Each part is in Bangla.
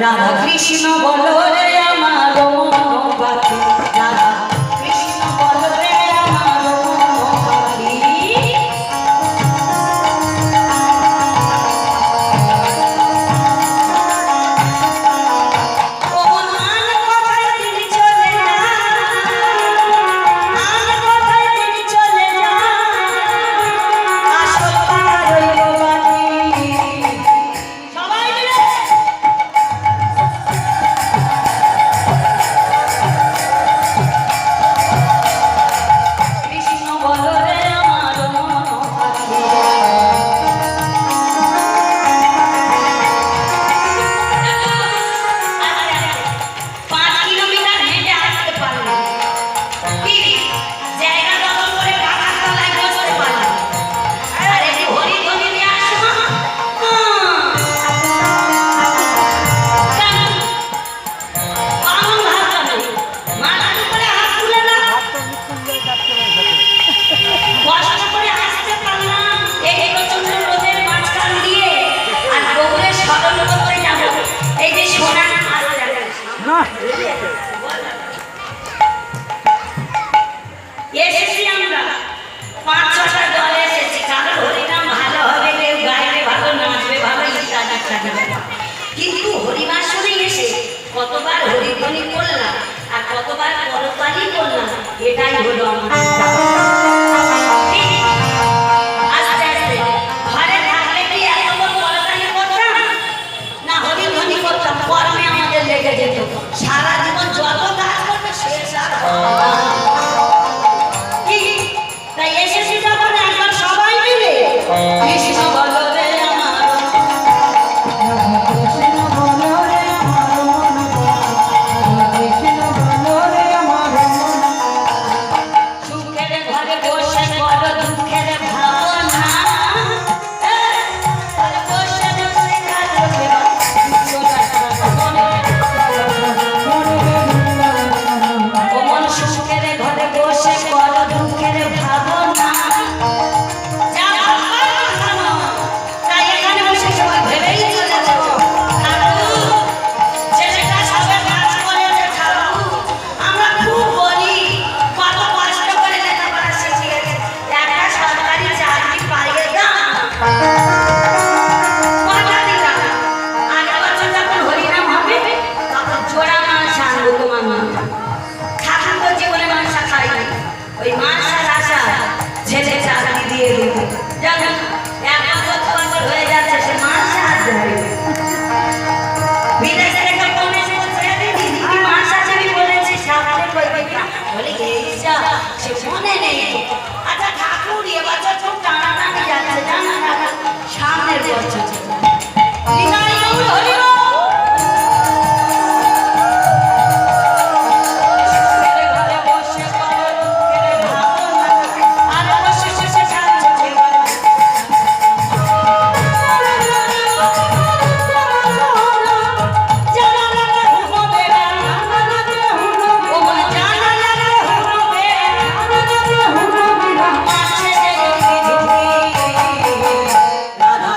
রাধা কৃষ্ণ বলো রে আমার মন পাখি, রাধা কৃষ্ণ বলো রে আমার মন পাখি। এসেছি আমরা ৫-৬টা দল এসেছি, কারণ হরিনাম ভালো হবে, কেউ গাইবে ভালো, নাচবে ভালো, ইত্যাদি। কিন্তু হরিবাসরে এসে কতবার হরিধ্বনি করলাম আর কতবার পরপারই করলাম, এটাই হলো আমাদের। আস্তে আস্তে ঘরে থাকলে কি এত বড় পরপারই করতাম না, হরিধ্বনি করতাম, কর্মে আমাদের লেগে যেত। সারা জীবন যত কাজ করবে শেষ আর তাই এসেছি যখন একবার সবাই মিলে কৃষ্ণ বলো রে আমার, কৃষ্ণ বলো রে আমার মন, কৃষ্ণ বলো রে আমার মন। সুখের ঘরে বসে বড় দুঃখের ভাবনা, বসে বসে কাঁদবে মন, সুখের ঘরে বসে বড় দুঃখের ভাবনা। তাই এখানে বসে সবাই ভেবেই চলে যাবো, ছেলেটা সবে কাজ করেছে, আমরা খুব বলি কত কষ্ট করে লেখাপড়া শিখে গেছে, একটা সরকারি চাকরি পাইয়ে দাও কথা দিলাম। আগের বছর যখন হরিনাম হবে তখন জোড়া মাছ আনবো তোমার মা, ঠাকুর তো জীবনে মাংসা খাইনি, ওই মাংসার আশা ছেলে চাকরি দিয়ে দিবে। যেমন এক বছর হয়ে যাচ্ছে, সে মাংসা আর দেবে বিদেশ থেকে ফোন এসে বলছে দিদি মাছ আছে, আমি বলেছি সামনে বলে এইসা সে মনে নেই। আচ্ছা ঠাকুর এবছর খুব টানাটানি যাচ্ছে, জানা না সামনের বছর রাধা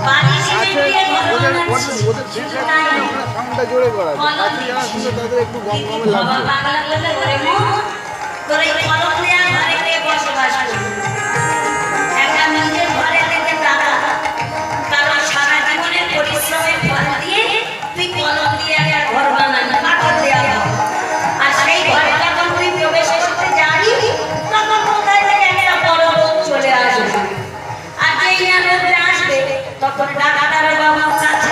বাড়ি সিমেন্ট দিয়ে ঘর বানাচ্ছি। শুধু তাই নয়, কলম দিচ্ছি। কিন্তু বাবা পাগলা বলে, ওরে মন, তোর এই কলম দেয়া ঘরে কে বসবাস করবি? একটা নিজের ঘরে থেকে টাকা, কারণ সারা জীবনের পরিশ্রমের ফল দিয়ে তুই কলম দিয়ে একটা ঘর বানাবি, পাথর দেওয়া ঘর। আর সেই ঘরে যখন তুই প্রবেশ করতে যাবি, তখন কোথায় থেকে একটা বড় লোক চলে আসবে। আর যেই না লোকটা আসবে, তখন ডাকাতার বাবা কাছে